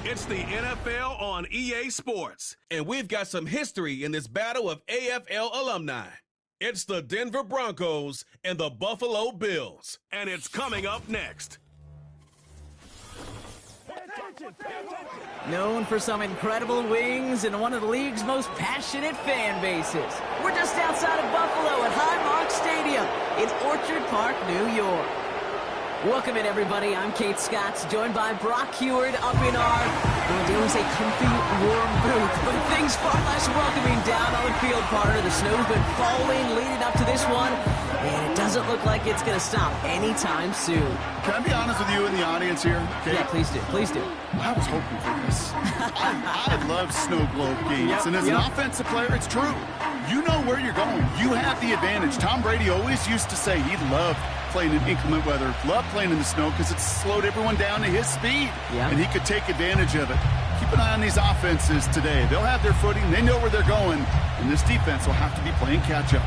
It's the NFL on EA Sports, and we've got some history in this battle of AFL alumni. It's the Denver Broncos and the Buffalo Bills, and it's coming up next. Known for some incredible wings and one of the league's most passionate fan bases. We're just outside of Buffalo at Highmark Stadium in Orchard Park, New York. Welcome in, everybody. I'm Kate Scotts, joined by Brock Heward up in our, it was a comfy, warm booth, but things far less welcoming down on the field partner. The snow's been falling leading up to this one, and it doesn't look like it's going to stop anytime soon. Can I be honest with you in the audience here? Kate? Yeah, please do. Please do. I was hoping for this. I love snow globe games, and as an offensive player, it's true. You know where you're going. You have the advantage. Tom Brady always used to say he loved playing in inclement weather, loved playing in the snow because it slowed everyone down to his speed, and he could take advantage of it. Keep an eye on these offenses today. They'll have their footing. They know where they're going, and this defense will have to be playing catch-up.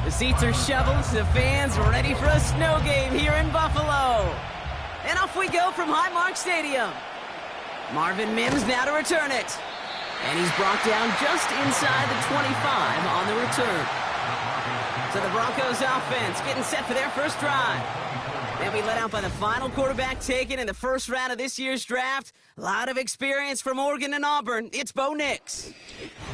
The seats are shoveled, the fans are ready for a snow game here in Buffalo. And off we go from Highmark Stadium. Marvin Mims now to return it. And he's brought down just inside the 25 on the return. So the Broncos offense getting set for their first drive. They'll be led out by the final quarterback taken in the first round of this year's draft. A lot of experience from Oregon and Auburn. It's Bo Nix.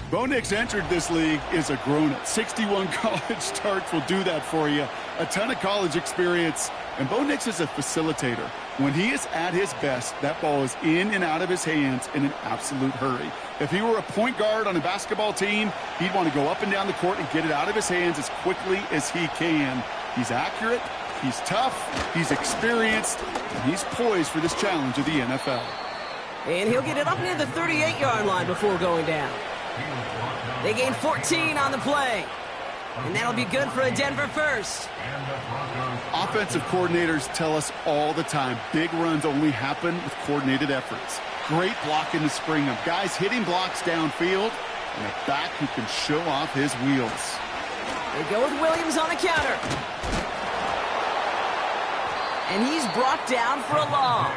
Bo Nix entered this league as a grown-up. 61 college starts will do that for you. A ton of college experience. And Bo Nix is a facilitator. When he is at his best, that ball is in and out of his hands in an absolute hurry. If he were a point guard on a basketball team, he'd want to go up and down the court and get it out of his hands as quickly as he can. He's accurate, he's tough, he's experienced, and he's poised for this challenge of the NFL. And he'll get it up near the 38-yard line before going down. They gain 14 on the play. And that'll be good for a Denver first. Offensive coordinators tell us all the time, big runs only happen with coordinated efforts. Great blocking to spring them. Guys hitting blocks downfield, and a back who can show off his wheels. They go with Williams on the counter. And he's brought down for a loss.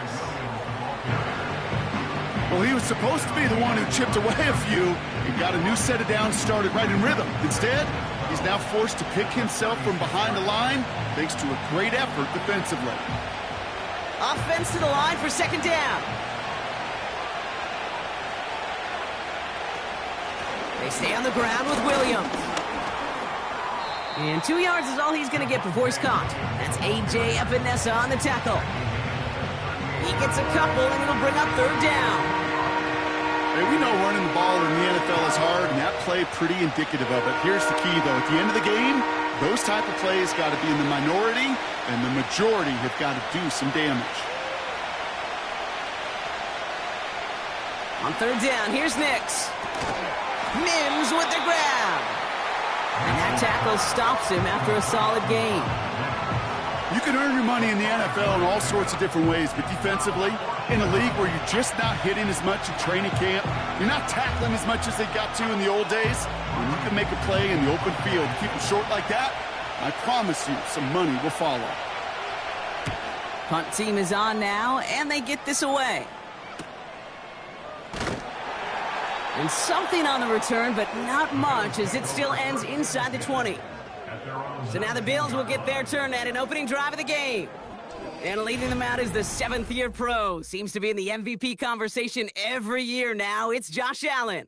Well, he was supposed to be the one who chipped away a few and got a new set of downs started right in rhythm. Instead, he's now forced to pick himself from behind the line thanks to a great effort defensively. Offense to the line for second down. They stay on the ground with Williams. And 2 yards is all he's going to get before he's caught. That's A.J. Epinesa on the tackle. He gets a couple, and it'll bring up third down. Hey, we know running the ball in the NFL is hard, and that play pretty indicative of it. Here's the key, though. At the end of the game, those type of plays got to be in the minority, and the majority have got to do some damage. On third down, here's Nix. Mims with the grab. And that tackle stops him after a solid gain. You can earn your money in the NFL in all sorts of different ways, but defensively, in a league where you're just not hitting as much in training camp, you're not tackling as much as they got to in the old days, when you can make a play in the open field, keep it short like that, I promise you some money will follow. Punt team is on now, and they get this away. And something on the return, but not much, as it still ends inside the 20. So now the Bills will get their turn at an opening drive of the game. And leading them out is the seventh-year pro. Seems to be in the MVP conversation every year now. It's Josh Allen.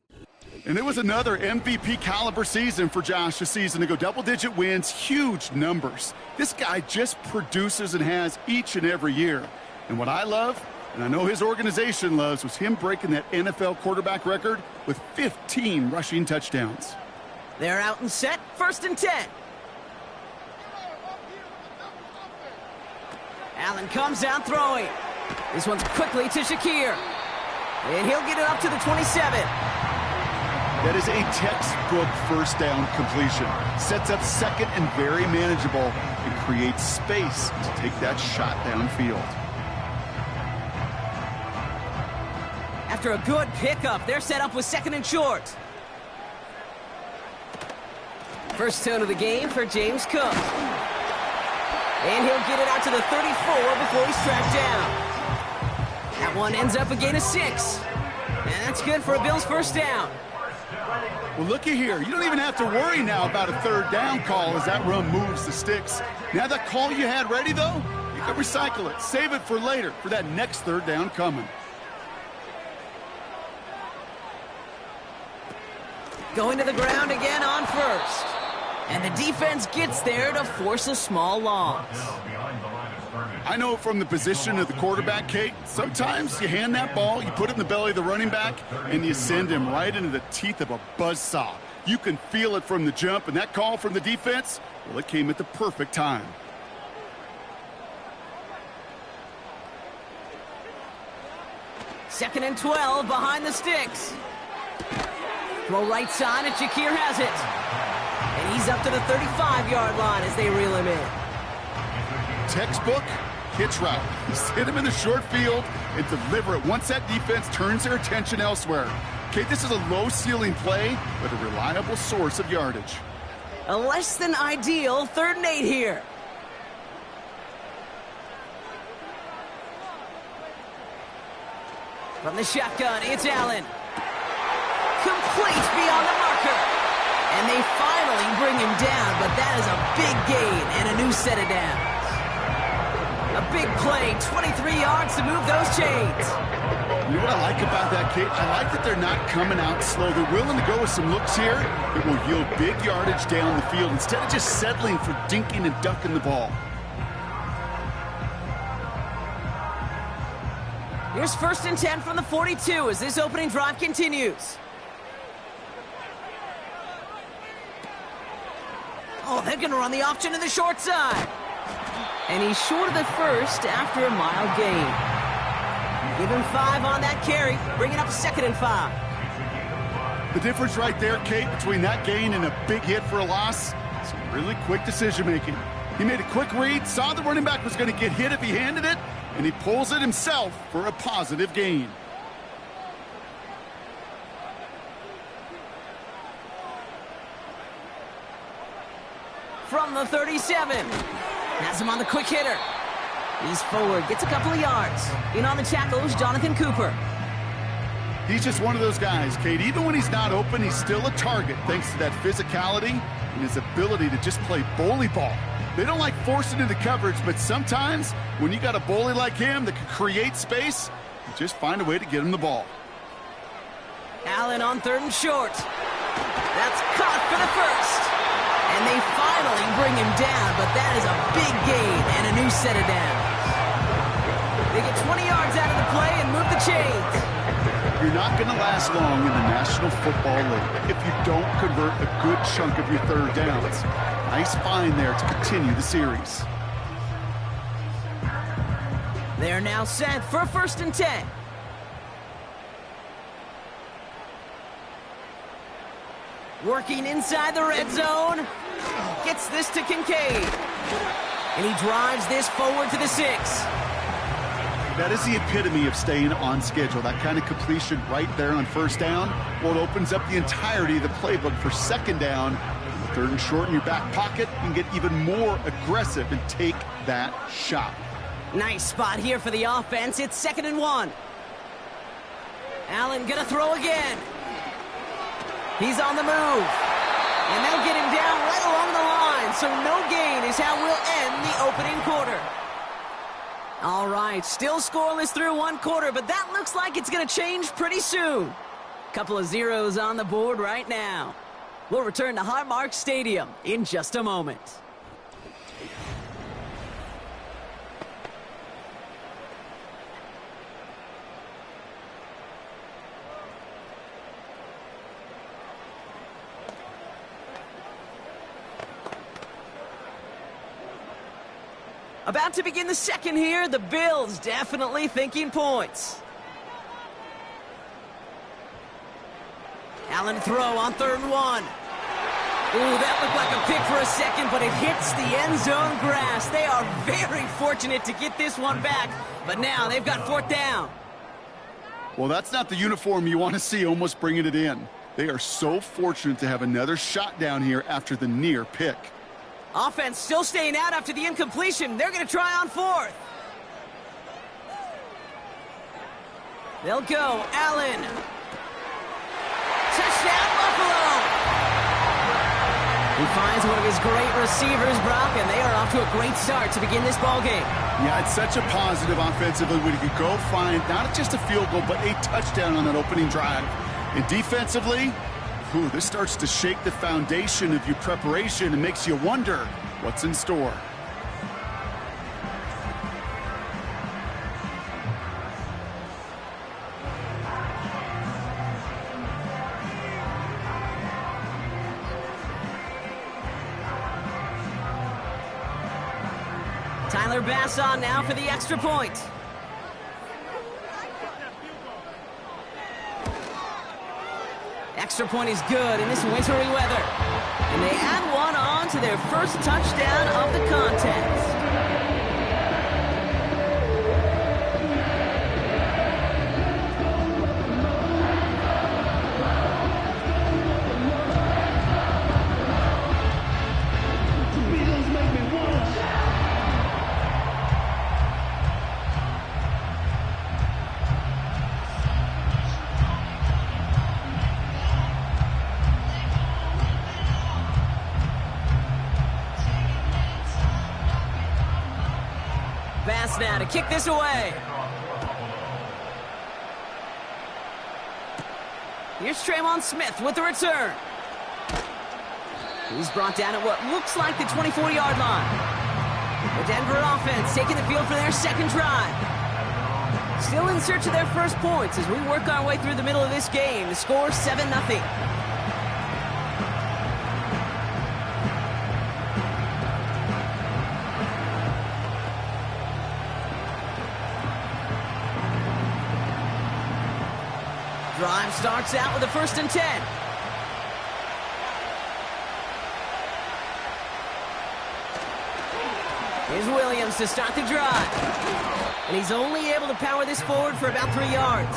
And it was another MVP caliber season for Josh this season ago. Double-digit wins, huge numbers. This guy just produces and has each and every year. And what I love, and I know his organization loves, was him breaking that NFL quarterback record with 15 rushing touchdowns. They're out and set, 1st and 10. Allen comes down throwing. This one's quickly to Shakir. And he'll get it up to the 27. That is a textbook first down completion. Sets up second and very manageable and creates space to take that shot downfield. After a good pickup, they're set up with 2nd and short. First tone of the game for James Cook. And he'll get it out to the 34 before he's tracked down. That one ends up a gain of 6. And that's good for a Bills first down. Well, looky here. You don't even have to worry now about a third down call as that run moves the sticks. Now that call you had ready, though, you can recycle it. Save it for later for that next third down coming. Going to the ground again on first. And the defense gets there to force a small loss. I know from the position of the quarterback, Kate, sometimes you hand that ball, you put it in the belly of the running back, and you send him right into the teeth of a buzzsaw. You can feel it from the jump, and that call from the defense, well, it came at the perfect time. Second and 12 behind the sticks. Throw right side, and Shakir has it. And he's up to the 35-yard line as they reel him in. Textbook hitch route. Just hit him in the short field and deliver it once that defense turns their attention elsewhere. Okay, this is a low-ceiling play, but a reliable source of yardage. A less than ideal 3rd and 8 here. From the shotgun, it's Allen. Complete beyond the marker. And they finally bring him down, but that is a big gain and a new set of downs. A big play, 23 yards to move those chains. You know what I like about that, Kate? I like that they're not coming out slow. They're willing to go with some looks here. It will yield big yardage down the field instead of just settling for dinking and ducking the ball. Here's 1st and 10 from the 42 as this opening drive continues. Oh, they're going to run the option to the short side. And he's short of the first after a mile gain. Give him 5 on that carry, bringing up 2nd and 5. The difference right there, Kate, between that gain and a big hit for a loss, some really quick decision-making. He made a quick read, saw the running back was going to get hit if he handed it, and he pulls it himself for a positive gain. From the 37. Has him on the quick hitter. He's forward, gets a couple of yards. In on the tackle is Jonathan Cooper. He's just one of those guys, Kate. Even when he's not open, he's still a target thanks to that physicality and his ability to just play bully ball. They don't like forcing into coverage, but sometimes when you got a bully like him that can create space, you just find a way to get him the ball. Allen on 3rd and short. That's caught for the first. And they finally bring him down, but that is a big gain and a new set of downs. They get 20 yards out of the play and move the chains. You're not going to last long in the National Football League if you don't convert a good chunk of your third downs. Nice find there to continue the series. They're now set for 1st and 10. Working inside the red zone. Gets this to Kincaid. And he drives this forward to the 6. That is the epitome of staying on schedule. That kind of completion right there on 1st down. Well, it opens up the entirety of the playbook for 2nd down. 3rd and short in your back pocket. You can get even more aggressive and take that shot. Nice spot here for the offense. It's 2nd and 1. Allen gonna throw again. He's on the move. And they'll get him down right along the line. So no gain is how we'll end the opening quarter. All right, still scoreless through 1 quarter, but that looks like it's going to change pretty soon. Couple of zeros on the board right now. We'll return to Highmark Stadium in just a moment. About to begin the second here. The Bills definitely thinking points. Allen throw on 3rd and 1. Ooh, that looked like a pick for a second, but it hits the end zone grass. They are very fortunate to get this one back, but now they've got 4th down. Well, that's not the uniform you want to see almost bringing it in. They are so fortunate to have another shot down here after the near pick. Offense still staying out after the incompletion. They're going to try on 4th. They'll go. Allen. Touchdown, Buffalo! He finds one of his great receivers, Brock, and they are off to a great start to begin this ballgame. Yeah, it's such a positive offensively when you could go find not just a field goal, but a touchdown on that opening drive. And defensively, this starts to shake the foundation of your preparation and makes you wonder what's in store. Tyler Bass on now for the extra point. Extra point is good in this wintry weather. And they add one on to their first touchdown of the contest. Bass now to kick this away. Here's Traymon Smith with the return. He's brought down at what looks like the 24-yard line. The Denver offense taking the field for their second drive. Still in search of their first points as we work our way through the middle of this game. The score 7-0. Drive starts out with a 1st and 10. Here's Williams to start the drive. And he's only able to power this forward for about 3 yards.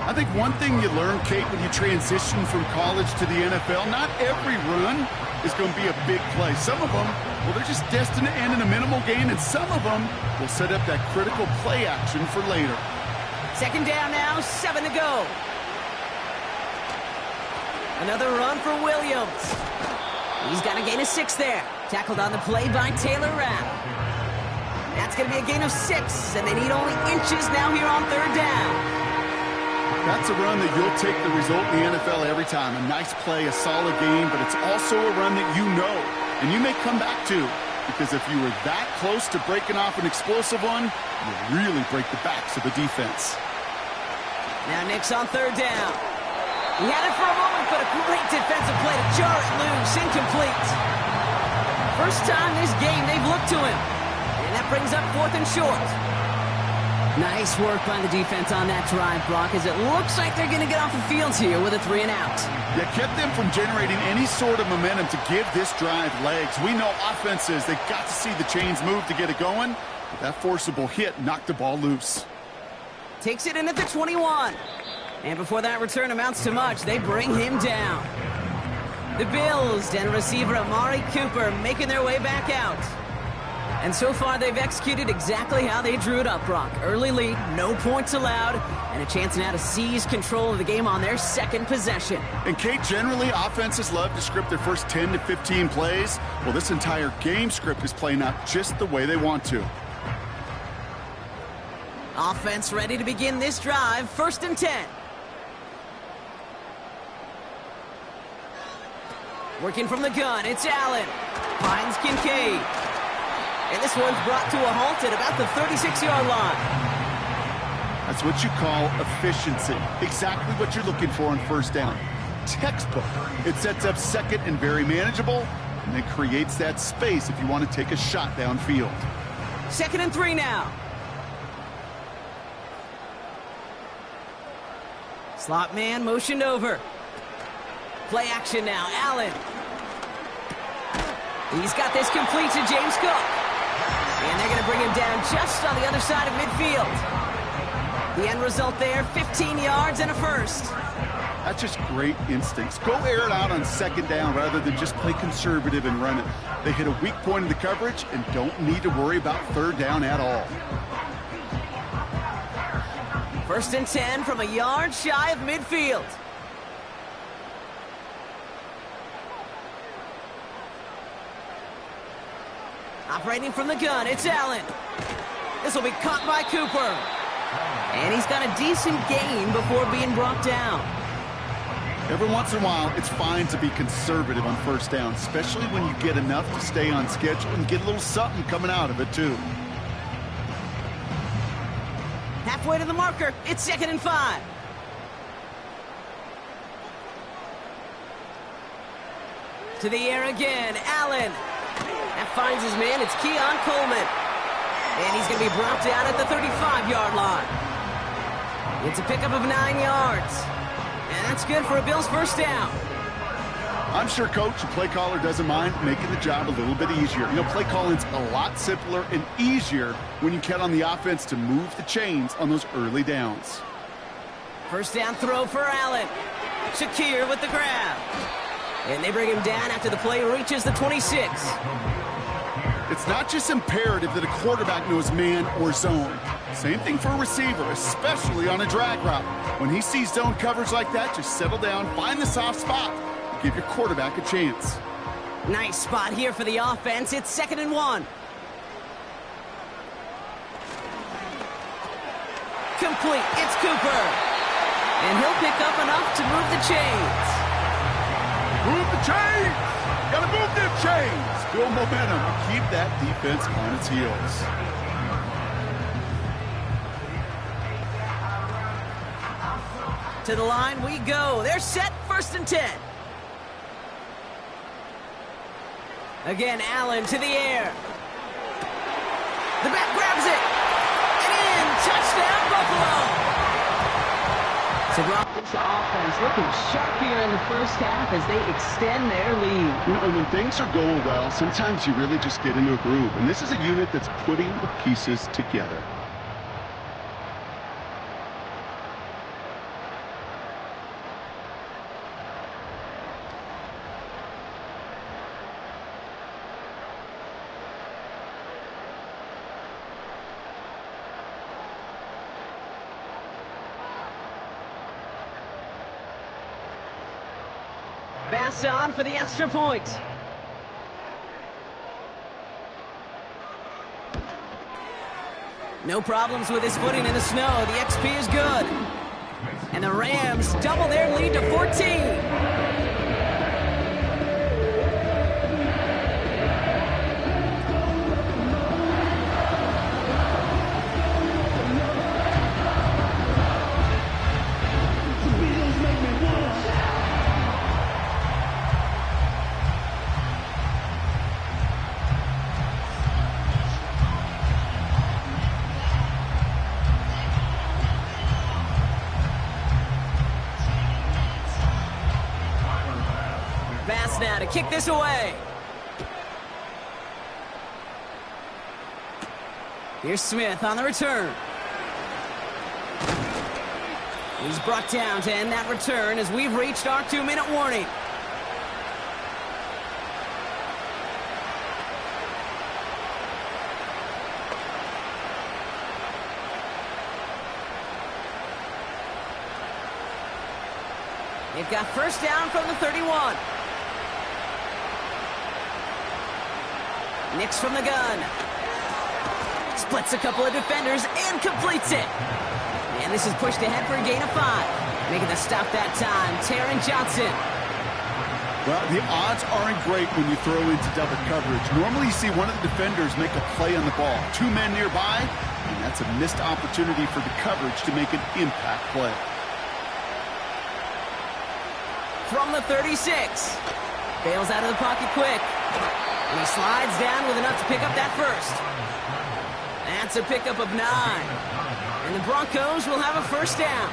I think one thing you learn, Kate, when you transition from college to the NFL, not every run is going to be a big play. Some of them, they're just destined to end in a minimal gain, and some of them will set up that critical play action for later. Second down now, 7 to go. Another run for Williams. He's got a gain of 6 there. Tackled on the play by Taylor Rapp. That's going to be a gain of 6, and they need only inches now here on 3rd down. That's a run that you'll take the result in the NFL every time. A nice play, a solid game, but it's also a run that you know, and you may come back to. Because if you were that close to breaking off an explosive one, you really break the backs of the defense. Now Nick's on 3rd down. He had it for a moment, but a great defensive play to jar it loose. Incomplete. First time this game they've looked to him. And that brings up 4th and short. Nice work by the defense on that drive, Brock, as it looks like they're going to get off the field here with a 3 and out. You kept them from generating any sort of momentum to give this drive legs. We know offenses, they've got to see the chains move to get it going. But that forcible hit knocked the ball loose. Takes it in at the 21. And before that return amounts to much, they bring him down. The Bills and receiver Amari Cooper making their way back out. And so far, they've executed exactly how they drew it up, Brock. Early lead, no points allowed, and a chance now to seize control of the game on their second possession. And, Kate, generally, offenses love to script their first 10 to 15 plays. Well, this entire game script is playing out just the way they want to. Offense ready to begin this drive, 1st and 10. Working from the gun, it's Allen. Finds Kincaid. And this one's brought to a halt at about the 36-yard line. That's what you call efficiency. Exactly what you're looking for on 1st down. Textbook. It sets up 2nd and very manageable, and it creates that space if you want to take a shot downfield. 2nd and 3 now. Slot man motioned over. Play action now, Allen. He's got this complete to James Cook. And they're going to bring him down just on the other side of midfield. The end result there, 15 yards and a 1st. That's just great instincts. Go air it out on 2nd down rather than just play conservative and run it. They hit a weak point in the coverage and don't need to worry about 3rd down at all. First and 10 from a yard shy of midfield. Operating from the gun, it's Allen. This will be caught by Cooper. And he's got a decent gain before being brought down. Every once in a while, it's fine to be conservative on first down, especially when you get enough to stay on schedule and get a little something coming out of it, too. Halfway to the marker, it's 2nd and 5. To the air again, Allen. That finds his man, it's Keon Coleman. And he's going to be brought down at the 35-yard line. It's a pickup of 9 yards. And that's good for a Bills first down. I'm sure coach and play caller doesn't mind making the job a little bit easier. You know, play calling's a lot simpler and easier when you count on the offense to move the chains on those early downs. First down throw for Allen. Shakir with the grab. And they bring him down after the play reaches the 26. It's not just imperative that a quarterback knows man or zone. Same thing for a receiver, especially on a drag route. When he sees zone coverage like that, just settle down, find the soft spot, and give your quarterback a chance. Nice spot here for the offense. It's 2nd and 1. Complete. It's Cooper. And he'll pick up enough to move the chains. Move the chains! Gotta move them chains! Build momentum and keep that defense on its heels. To the line we go. They're set. 1st and 10. Again, Allen to the air. The back grabs it. And in. Touchdown, Buffalo. So Broncos offense looking sharp here in the first half as they extend their lead. You know, when things are going well, sometimes you really just get into a groove. And this is a unit that's putting the pieces together. Pass on for the extra point. No problems with his footing in the snow. The XP is good. And the Rams double their lead to 14. Now to kick this away. Here's Smith on the return. He's brought down to end that return as we've reached our 2-minute warning. They've got first down from the 31. Nix from the gun. Splits a couple of defenders and completes it. And this is pushed ahead for a gain of 5. Making the stop that time, Taron Johnson. Well, the odds aren't great when you throw into double coverage. Normally you see one of the defenders make a play on the ball. 2 men nearby, and that's a missed opportunity for the coverage to make an impact play. From the 36. Bails out of the pocket quick. And he slides down with enough to pick up that first. That's a pickup of 9. And the Broncos will have a first down.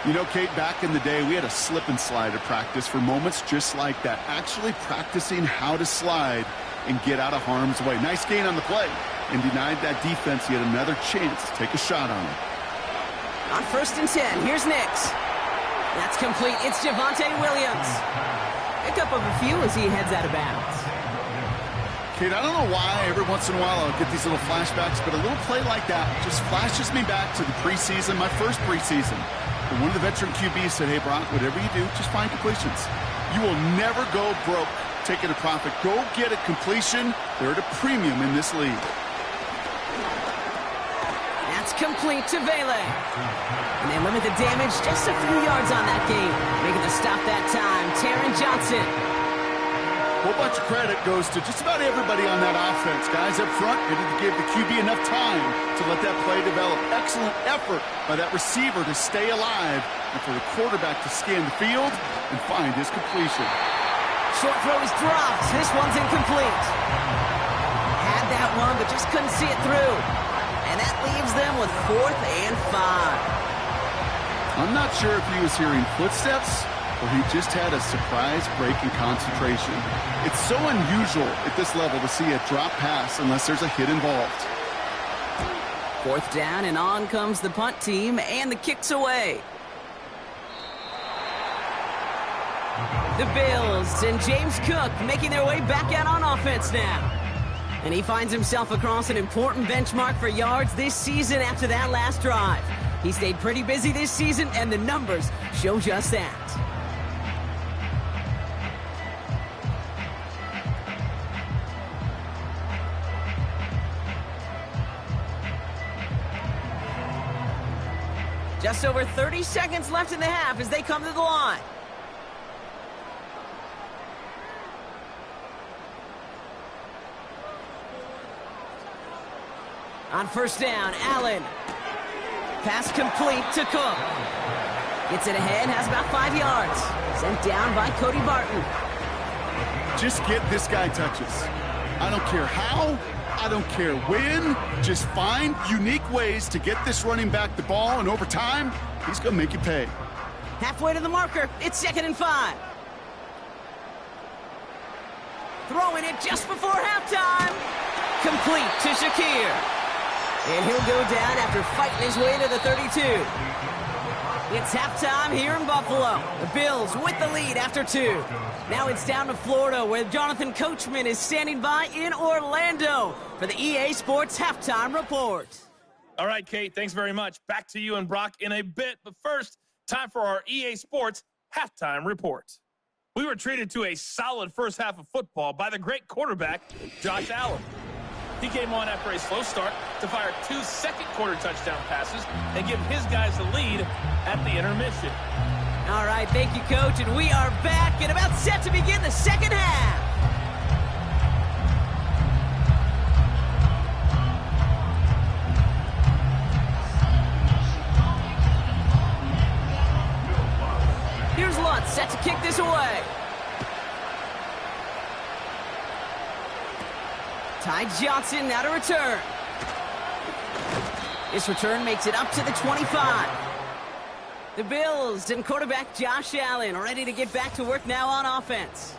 You know, Kate, back in the day, we had a slip and slide at practice for moments just like that. Actually practicing how to slide and get out of harm's way. Nice gain on the play. And denied that defense yet another chance to take a shot on him. On 1st and 10, here's Nix. That's complete. It's Javonte Williams. Pickup of a few as he heads out of bounds. Kate, I don't know why every once in a while I'll get these little flashbacks, but a little play like that just flashes me back to the preseason, my first preseason. And one of the veteran QBs said, hey, Brock, whatever you do, just find completions. You will never go broke taking a profit. Go get a completion. They're at a premium in this league. That's complete to Vele. And they limit the damage just a few yards on that game. Making the stop that time, Taron Johnson. A whole bunch of credit goes to just about everybody on that offense. Guys up front, they didn't give the QB enough time to let that play develop. Excellent effort by that receiver to stay alive and for the quarterback to scan the field and find his completion. Short throw is dropped. This one's incomplete. Had that one, but just couldn't see it through. And that leaves them with 4th and 5. I'm not sure if he was hearing footsteps or he just had a surprise break in concentration. It's so unusual at this level to see a drop pass unless there's a hit involved. 4th down, and on comes the punt team, and the kick's away. The Bills and James Cook making their way back out on offense now. And he finds himself across an important benchmark for yards this season after that last drive. He stayed pretty busy this season, and the numbers show just that. Just over 30 seconds left in the half as they come to the line. On 1st down, Allen. Pass complete to Cook. Gets it ahead, has about 5 yards. Sent down by Cody Barton. Just get this guy touches. I don't care how, I don't care when. Just find unique ways to get this running back the ball, and over time, he's going to make you pay. Halfway to the marker, it's 2nd and 5. Throwing it just before halftime. Complete to Shakir. And he'll go down after fighting his way to the 32. It's halftime here in Buffalo. The Bills with the lead after 2. Now it's down to Florida, where Jonathan Coachman is standing by in Orlando for the EA Sports Halftime Report. All right, Kate, thanks very much. Back to you and Brock in a bit. But first, time for our EA Sports Halftime Report. We were treated to a solid first half of football by the great quarterback, Josh Allen. He came on after a slow start to fire 2 second-quarter touchdown passes and give his guys the lead at the intermission. All right, thank you, Coach, and we are back and about set to begin the second half. Here's Lutz set to kick this away. Ty Johnson now to return. This return makes it up to the 25. The Bills and quarterback Josh Allen ready to get back to work now on offense.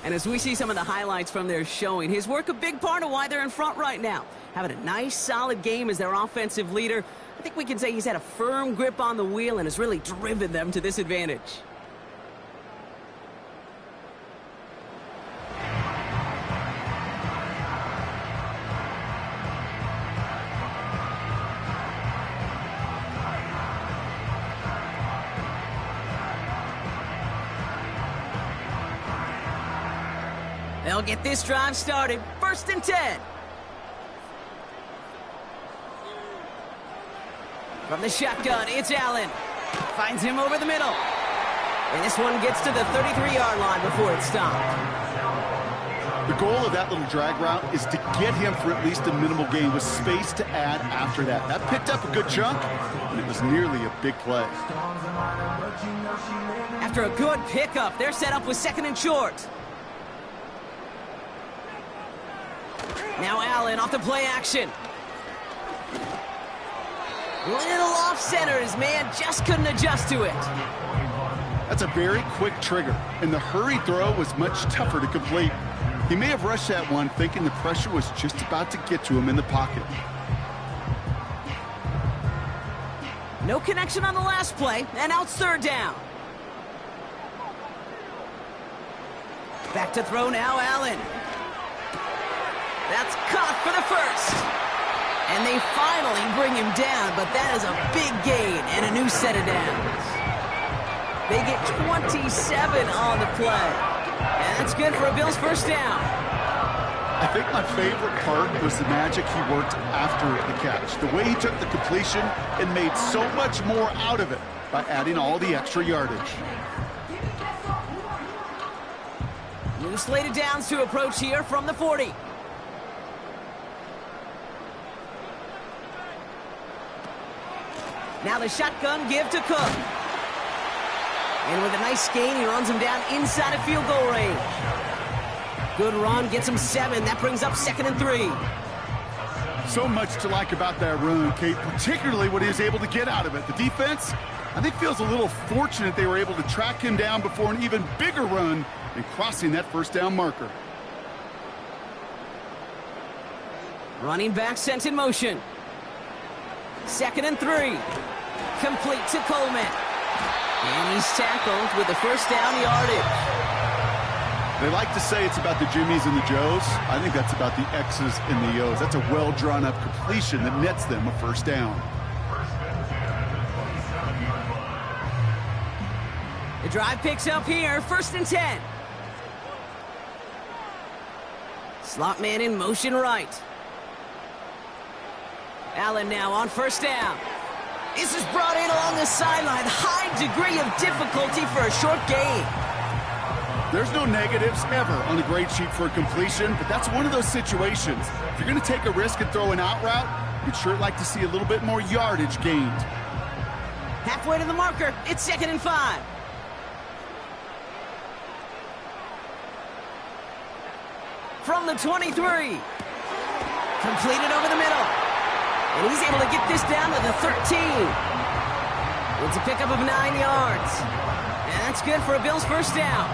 And as we see some of the highlights from their showing, his work a big part of why they're in front right now. Having a nice, solid game as their offensive leader. I think we can say he's had a firm grip on the wheel and has really driven them to this advantage. They'll get this drive started. 1st and 10. From the shotgun, it's Allen. Finds him over the middle. And this one gets to the 33-yard line before it's stopped. The goal of that little drag route is to get him for at least a minimal gain with space to add after that. That picked up a good chunk, and it was nearly a big play. After a good pickup, they're set up with 2nd and short. Now Allen off the play action. Little off center. His man just couldn't adjust to it. That's a very quick trigger, and the hurry throw was much tougher to complete. He may have rushed that one thinking the pressure was just about to get to him in the pocket. No connection on the last play, and now it's 3rd down. Back to throw now, Allen. That's caught for the first. And they finally bring him down, but that is a big gain and a new set of downs. They get 27 on the play. And that's good for a Bills first down. I think my favorite part was the magic he worked after the catch. The way he took the completion and made so much more out of it by adding all the extra yardage. New slated downs to approach here from the 40. Now the shotgun give to Cook. And with a nice gain, he runs him down inside of field goal range. Good run, gets him 7. That brings up 2nd and 3. So much to like about that run, Kate, particularly what he was able to get out of it. The defense, I think, feels a little fortunate they were able to track him down before an even bigger run and crossing that first down marker. Running back sent in motion. 2nd and 3. Complete to Coleman. And he's tackled with the first down yardage. They like to say it's about the Jimmies and the Joes. I think that's about the X's and the O's. That's a well-drawn-up completion that nets them a first down. The drive picks up here, 1st and 10. Slot man in motion right. Allen now on first down. This is brought in along the sideline. High degree of difficulty for a short gain. There's no negatives ever on the grade sheet for a completion, but that's one of those situations. If you're going to take a risk and throw an out route, you'd sure like to see a little bit more yardage gained. Halfway to the marker, it's 2nd and 5. From the 23. Completed over the middle. And he's able to get this down to the 13. It's a pickup of 9 yards. And that's good for a Bills first down.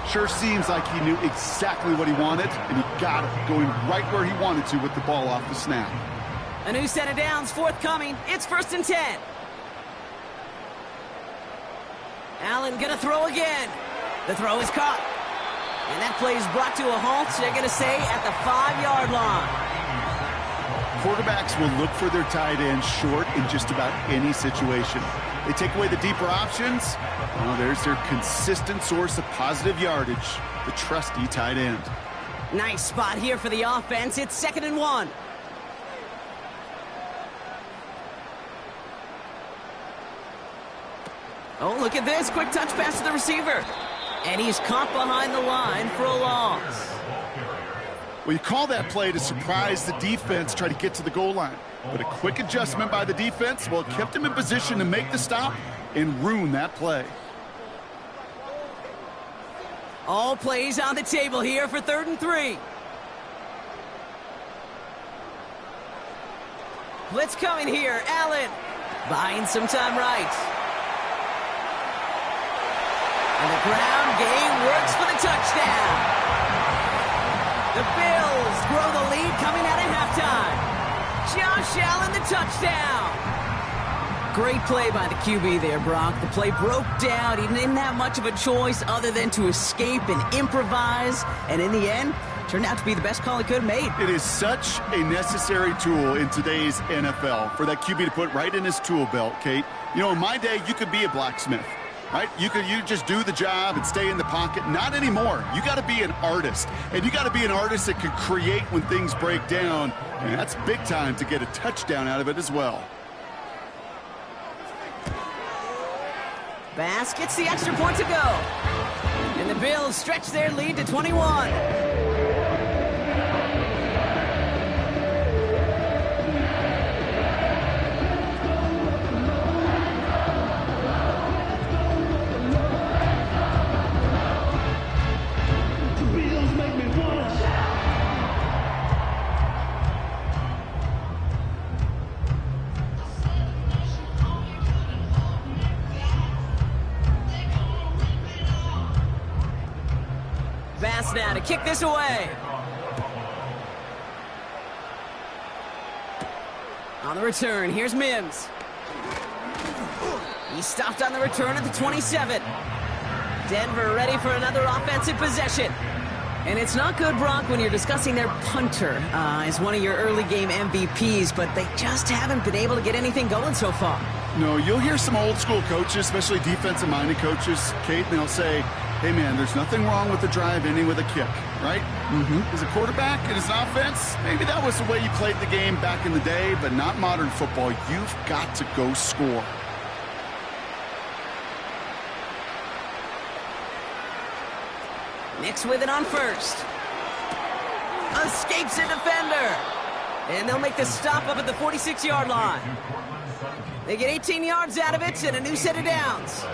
Sure seems like he knew exactly what he wanted, and he got it, going right where he wanted to with the ball off the snap. A new set of downs forthcoming. It's 1st and 10. Allen gonna throw again. The throw is caught. And that play is brought to a halt, they're gonna say, at the 5-yard line. Quarterbacks will look for their tight end short in just about any situation. They take away the deeper options. Well, there's their consistent source of positive yardage, the trusty tight end. Nice spot here for the offense. It's 2nd and 1. Oh, look at this. Quick touch pass to the receiver. And he's caught behind the line for a loss. Well, you call that play to surprise the defense, try to get to the goal line. But a quick adjustment by the defense, well, it kept him in position to make the stop and ruin that play. All plays on the table here for 3rd and 3. Blitz coming here. Allen buying some time right. And the ground game works for the touchdown. The Bills grow the lead coming out at halftime. Josh Allen, the touchdown. Great play by the QB there, Brock. The play broke down. He didn't have much of a choice other than to escape and improvise. And in the end, turned out to be the best call he could have made. It is such a necessary tool in today's NFL for that QB to put right in his tool belt, Kate. You know, in my day, you could be a blacksmith. Right? You just do the job and stay in the pocket. Not anymore. You got to be an artist. And you got to be an artist that can create when things break down. And that's big time to get a touchdown out of it as well. Bass gets the extra point to go. And the Bills stretch their lead to 21. Bass now to kick this away. On the return, here's Mims. He stopped on the return at the 27. Denver ready for another offensive possession. And it's not good, Brock, when you're discussing their punter as one of your early game MVPs, but they just haven't been able to get anything going so far. No, you'll hear some old school coaches, especially defensive-minded coaches, Kate, and they'll say, hey, man, there's nothing wrong with the drive ending with a kick, right? As a quarterback and as an offense, maybe that was the way you played the game back in the day, but not modern football. You've got to go score. Nix with it on first. Escapes a defender. And they'll make the stop up at the 46-yard line. They get 18 yards out of it and a new set of downs.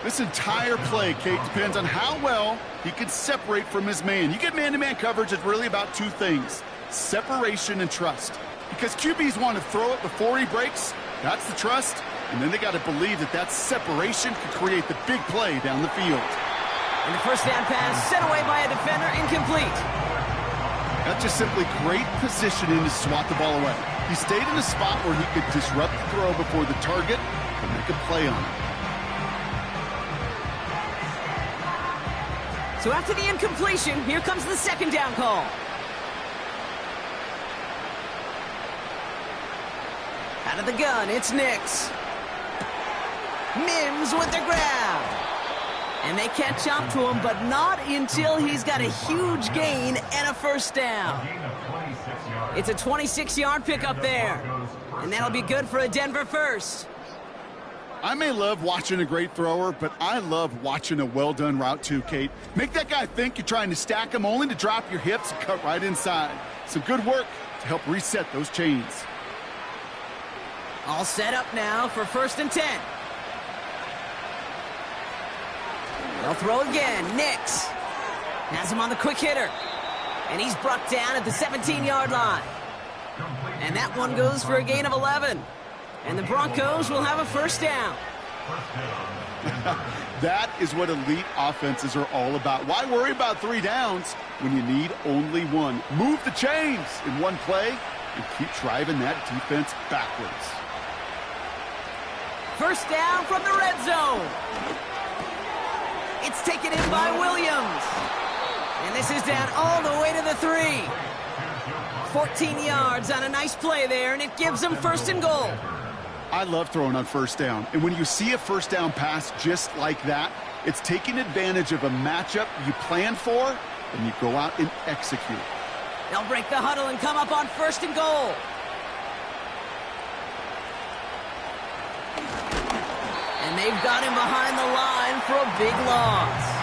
This entire play, Kate, depends on how well he can separate from his man. You get man-to-man coverage, it's really about two things, separation and trust. Because QBs want to throw it before he breaks, that's the trust, and then they got to believe that that separation can create the big play down the field. And the first down pass sent away by a defender, incomplete. That's just simply great positioning to swat the ball away. He stayed in a spot where he could disrupt the throw before the target could make a play on it. So after the incompletion, here comes the second down call. Out of the gun, it's Nix. Mims with the grab. And they catch up to him, but not until he's got a huge gain and a first down. It's a 26-yard pickup there. And that'll be good for a Denver first. I may love watching a great thrower, but I love watching a well-done route too, Kate. Make that guy think you're trying to stack him only to drop your hips and cut right inside. Some good work to help reset those chains. All set up now for 1st and 10. They'll throw again. Nix has him on the quick hitter. And he's brought down at the 17-yard line. And that one goes for a gain of 11. And the Broncos will have a first down. That is what elite offenses are all about. Why worry about 3 downs when you need only 1? Move the chains in one play and keep driving that defense backwards. First down from the red zone. It's taken in by Williams. And this is down all the way to the 3. 14 yards on a nice play there, and it gives them 1st and goal. I love throwing on first down. And when you see a first down pass just like that, it's taking advantage of a matchup you planned for, and you go out and execute. They'll break the huddle and come up on 1st and goal. And they've got him behind the line for a big loss.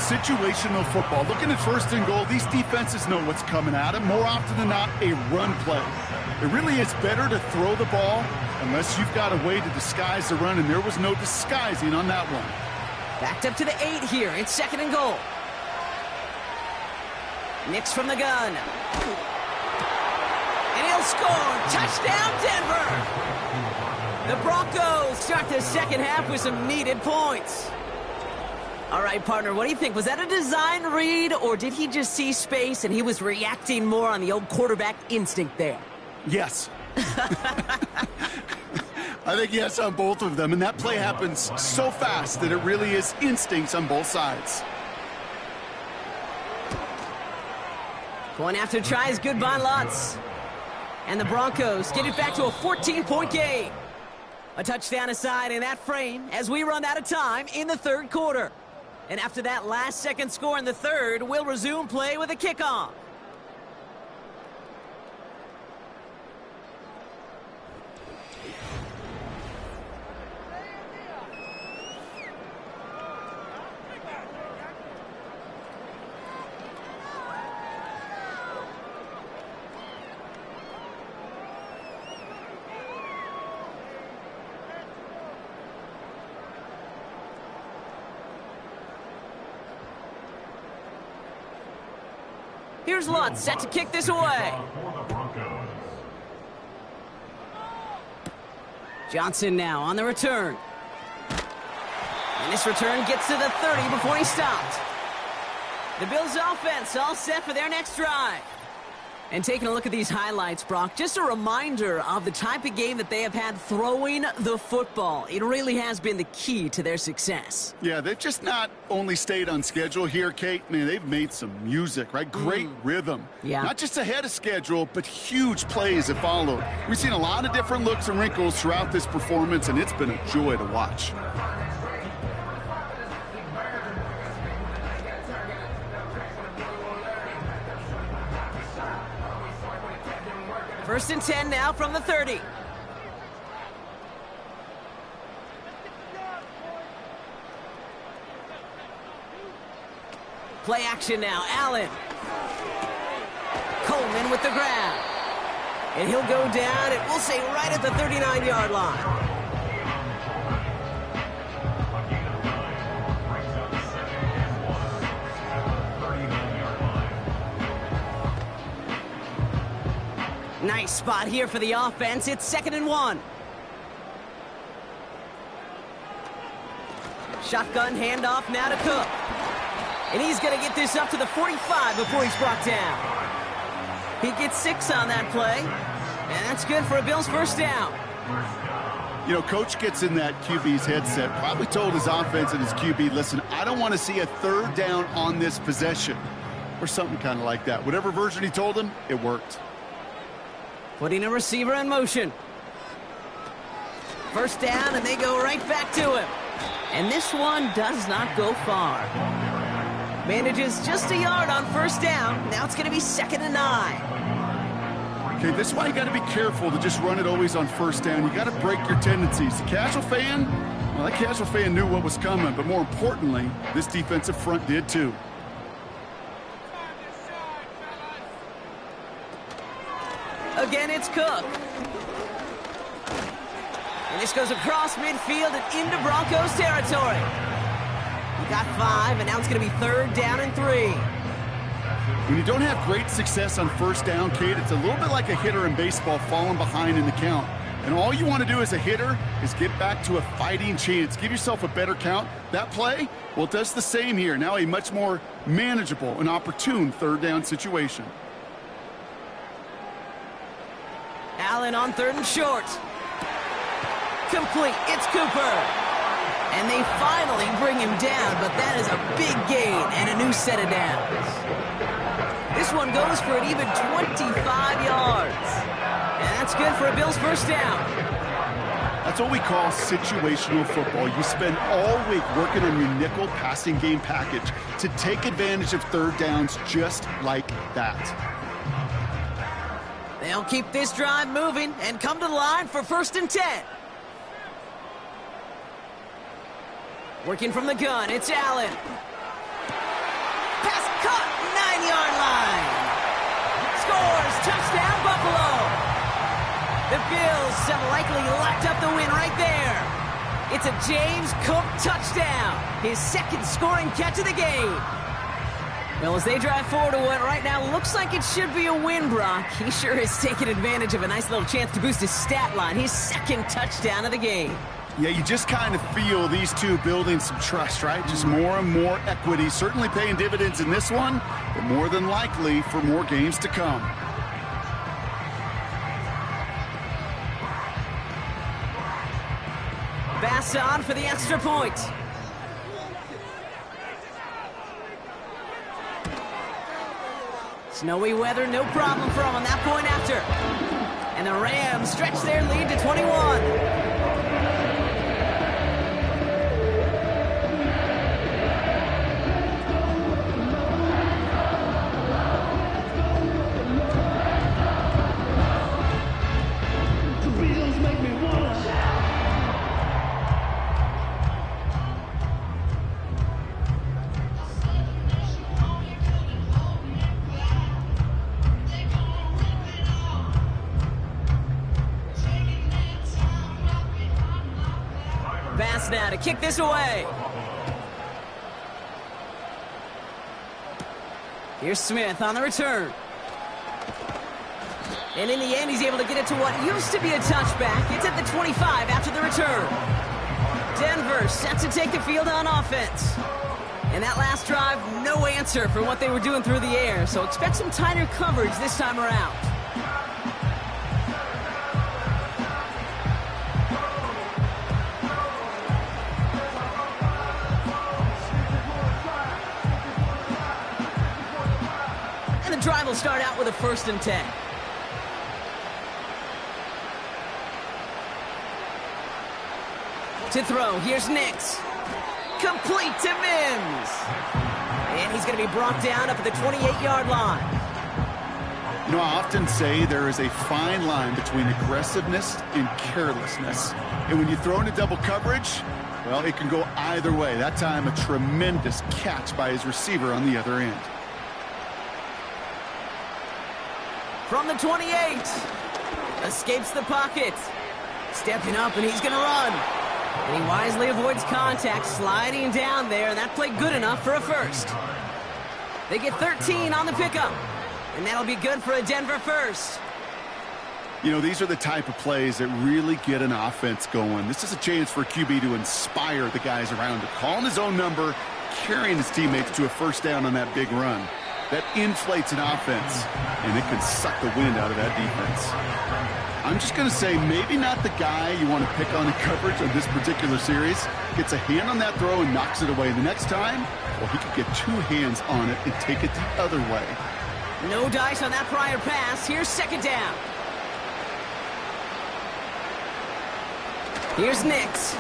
Situational football. Looking at 1st and goal, these defenses know what's coming at them. More often than not, a run play. It really is better to throw the ball unless you've got a way to disguise the run, and there was no disguising on that one. Backed up to the 8 here. It's 2nd and goal. Nix from the gun. And he'll score. Touchdown, Denver! The Broncos start the second half with some needed points. All right, partner, what do you think? Was that a design read, or did he just see space and he was reacting more on the old quarterback instinct there? Yes. I think yes on both of them, and that play happens so fast that it really is instincts on both sides. Going after tries good by lots. And the Broncos get it back to a 14-point game. A touchdown aside in that frame as we run out of time in the 3rd quarter. And after that last-second score in the 3rd, we'll resume play with a kickoff. Here's Lutz set to kick this away. Johnson now on the return. And this return gets to the 30 before he stopped. The Bills offense all set for their next drive. And taking a look at these highlights, Brock, just a reminder of the type of game that they have had throwing the football. It really has been the key to their success. Yeah, they've just not only stayed on schedule here, Kate. Man, they've made some music, right? Great rhythm. Yeah. Not just ahead of schedule, but huge plays that followed. We've seen a lot of different looks and wrinkles throughout this performance, and it's been a joy to watch. First and 10 now from the 30. Play action now. Allen. Coleman with the grab. And he'll go down, and we'll say right at the 39-yard line. Nice spot here for the offense. It's 2nd and 1. Shotgun handoff now to Cook. And he's going to get this up to the 45 before he's brought down. He gets 6 on that play. And that's good for a Bills first down. You know, Coach gets in that QB's headset, probably told his offense and his QB, listen, I don't want to see a 3rd down on this possession. Or something kind of like that. Whatever version he told him, it worked. Putting a receiver in motion. First down, and they go right back to him. And this one does not go far. Manages just a yard on first down. Now it's going to be 2nd and 9. Okay, this is why you got to be careful to just run it always on first down. You got to break your tendencies. The casual fan, well, that casual fan knew what was coming, but more importantly, this defensive front did too. Again, it's Cook. And this goes across midfield and into Broncos territory. He got 5, and now it's going to be 3rd down and 3. When you don't have great success on first down, Kate, it's a little bit like a hitter in baseball falling behind in the count. And all you want to do as a hitter is get back to a fighting chance. Give yourself a better count. That play, well, it does the same here. Now a much more manageable and opportune 3rd down situation. Allen on 3rd and short. Complete. It's Cooper. And they finally bring him down, but that is a big gain and a new set of downs. This one goes for an even 25 yards. And that's good for a Bills first down. That's what we call situational football. You spend all week working on your nickel passing game package to take advantage of 3rd downs just like that. They'll keep this drive moving and come to the line for 1st and 10. Working from the gun, it's Allen. Pass caught, 9-yard line. Scores, touchdown Buffalo. The Bills have likely locked up the win right there. It's a James Cook touchdown, his 2nd scoring catch of the game. Well, as they drive forward to what right now looks like it should be a win, Brock, he sure is taking advantage of a nice little chance to boost his stat line, his 2nd touchdown of the game. Yeah, you just kind of feel these two building some trust, right? Just more and more equity, certainly paying dividends in this one, but more than likely for more games to come. Bass on for the extra point. Snowy weather, no problem for them on that point after. And the Rams stretch their lead to 21. Now to kick this away. Here's Smith on the return. And in the end, he's able to get it to what used to be a touchback. It's at the 25 after the return. Denver set to take the field on offense. And that last drive, no answer for what they were doing through the air, so expect some tighter coverage this time around. And the drive will start out with a 1st and 10. To throw, here's Nix. Complete to Mims. And he's going to be brought down up at the 28-yard line. You know, I often say there is a fine line between aggressiveness and carelessness. And when you throw into double coverage, well, it can go either way. That time, a tremendous catch by his receiver on the other end. From the 28. Escapes the pocket. Stepping up, and he's going to run. And he wisely avoids contact, sliding down there, and that played good enough for a 1st. They get 13 on the pickup, and that'll be good for a Denver 1st. You know, these are the type of plays that really get an offense going. This is a chance for a QB to inspire the guys around him. Calling his own number, carrying his teammates to a 1st down on that big run. That inflates an offense, and it can suck the wind out of that defense. I'm just going to say maybe not the guy you want to pick on in coverage on this particular series. Gets a hand on that throw and knocks it away. The next time, well, he could get 2 hands on it and take it the other way. No dice on that prior pass. Here's 2nd down. Here's Nix.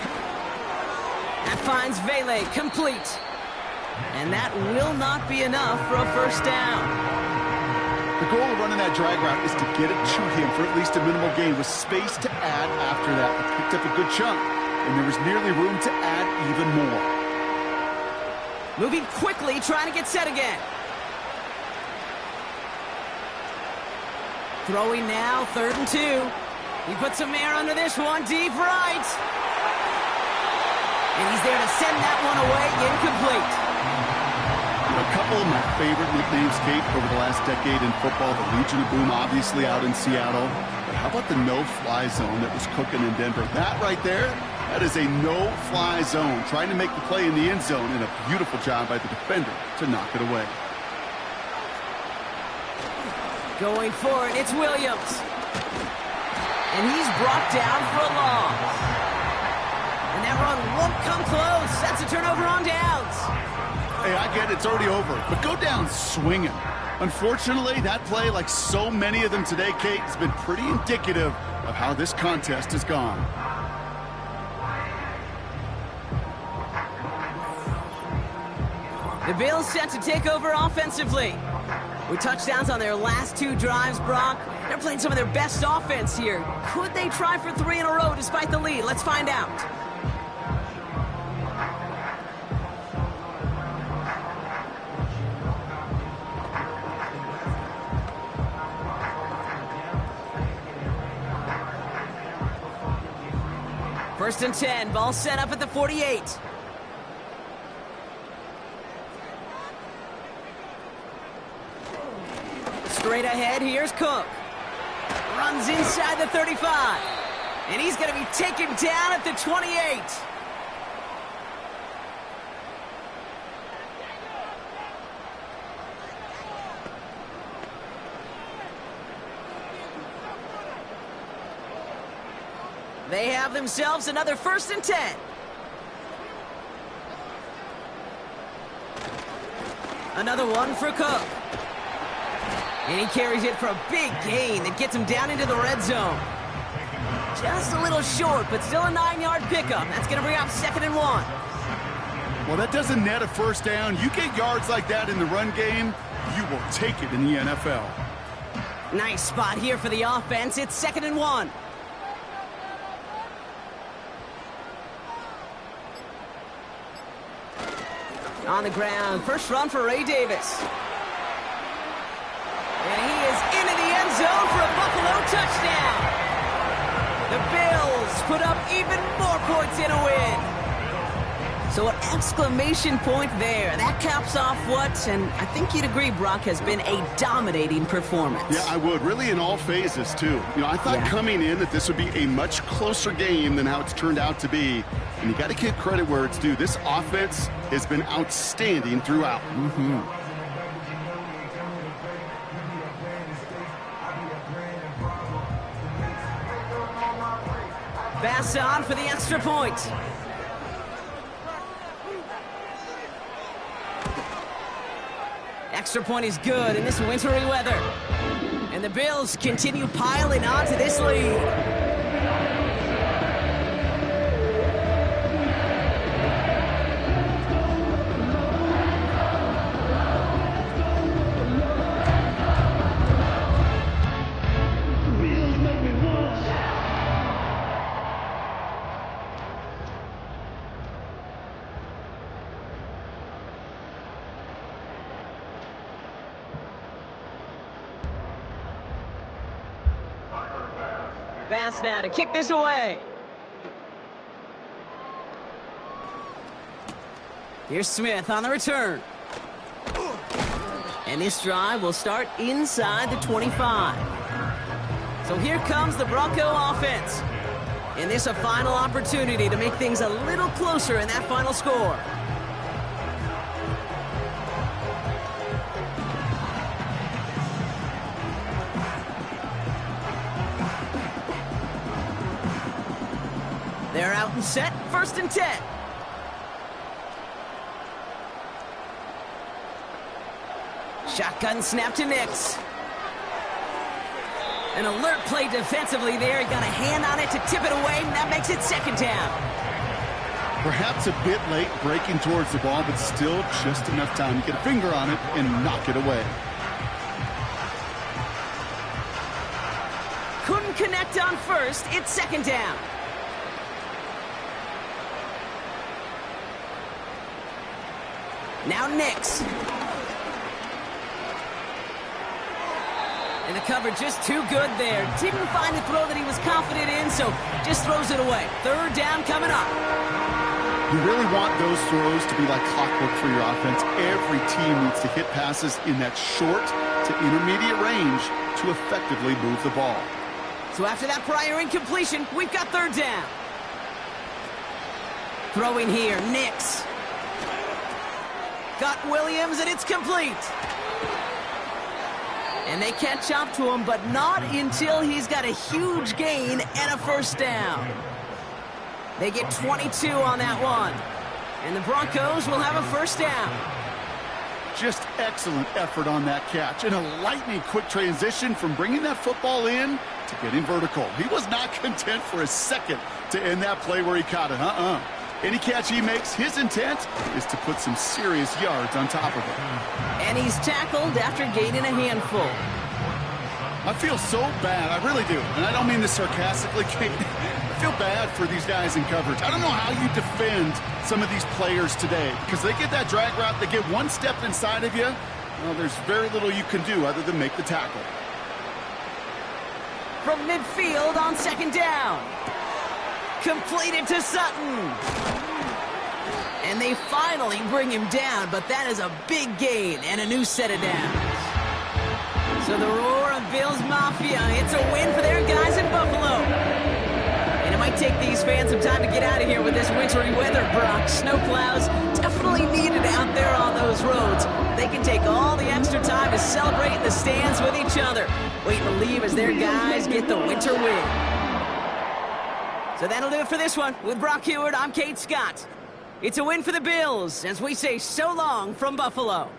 That finds Vele complete. And that will not be enough for a 1st down. The goal of running that drag route is to get it to him for at least a minimal gain with space to add after that. He picked up a good chunk, and there was nearly room to add even more. Moving quickly, trying to get set again. Throwing now, 3rd and 2. He puts some air under this one, deep right. And he's there to send that one away, incomplete. A couple of my favorite nicknames, Kate, over the last decade in football. The Legion of Boom, obviously, out in Seattle. But how about the no-fly zone that was cooking in Denver? That right there, that is a no-fly zone. Trying to make the play in the end zone, and a beautiful job by the defender to knock it away. Going for it, it's Williams. And he's brought down for a loss. And that run won't come close. That's a turnover on downs. Hey, I get it, it's already over, but go down swinging. Unfortunately, that play, like so many of them today, Kate, has been pretty indicative of how this contest has gone. The Bills set to take over offensively. With touchdowns on their last 2 drives, Brock, they're playing some of their best offense here. Could they try for 3 in a row despite the lead? Let's find out. First and 10, ball set up at the 48. Straight ahead, here's Cook. Runs inside the 35. And he's going to be taken down at the 28. They have themselves another 1st and 10. Another one for Cook. And he carries it for a big gain that gets him down into the red zone. Just a little short, but still a 9-yard pickup. That's going to bring up 2nd and 1. Well, that doesn't net a 1st down. You get yards like that in the run game, you will take it in the NFL. Nice spot here for the offense. It's 2nd and 1. On the ground, first run for Ray Davis. And he is into the end zone for a Buffalo touchdown. The Bills put up even more points in a win. So an exclamation point there. That caps off what, and I think you'd agree, Brock, has been a dominating performance. Yeah, I would. Really in all phases, too. I thought coming in that this would be a much closer game than how it's turned out to be. And you got to give credit where it's due. This offense has been outstanding throughout. Pass on for the extra point. Extra point is good in this wintry weather. And the Bills continue piling on to this lead. Pass now to kick this away. Here's Smith on the return. And this drive will start inside the 25. So here comes the Bronco offense. And this a final opportunity to make things a little closer in that final score. They're out and set, 1st and 10. Shotgun snap to Nix. An alert play defensively there. He got a hand on it to tip it away, and that makes it 2nd down. Perhaps a bit late breaking towards the ball, but still just enough time to get a finger on it and knock it away. Couldn't connect on 1st. It's 2nd down. Now Nix. And the cover just too good there. Didn't find a throw that he was confident in, so just throws it away. 3rd down coming up. You really want those throws to be like clockwork for your offense. Every team needs to hit passes in that short to intermediate range to effectively move the ball. So after that prior incompletion, we've got 3rd down. Throwing here, Nix. Got Williams, and it's complete. And they catch up to him, but not until he's got a huge gain and a 1st down. They get 22 on that one. And the Broncos will have a 1st down. Just excellent effort on that catch. And a lightning quick transition from bringing that football in to getting vertical. He was not content for a second to end that play where he caught it. Any catch he makes, his intent is to put some serious yards on top of it. And he's tackled after gaining a handful. I feel so bad. I really do. And I don't mean this sarcastically, Kate. I feel bad for these guys in coverage. I don't know how you defend some of these players today because they get that drag route, they get one step inside of you. Well, there's very little you can do other than make the tackle. From midfield on 2nd down. Completed to Sutton. And they finally bring him down, but that is a big gain and a new set of downs. So the roar of Bills Mafia, it's a win for their guys in Buffalo. And it might take these fans some time to get out of here with this wintry weather, Brock. Snow plows definitely needed out there on those roads. They can take all the extra time to celebrate in the stands with each other, waiting to leave as their guys get the winter win. So that'll do it for this one. With Brock Heward, I'm Kate Scott. It's a win for the Bills as we say so long from Buffalo.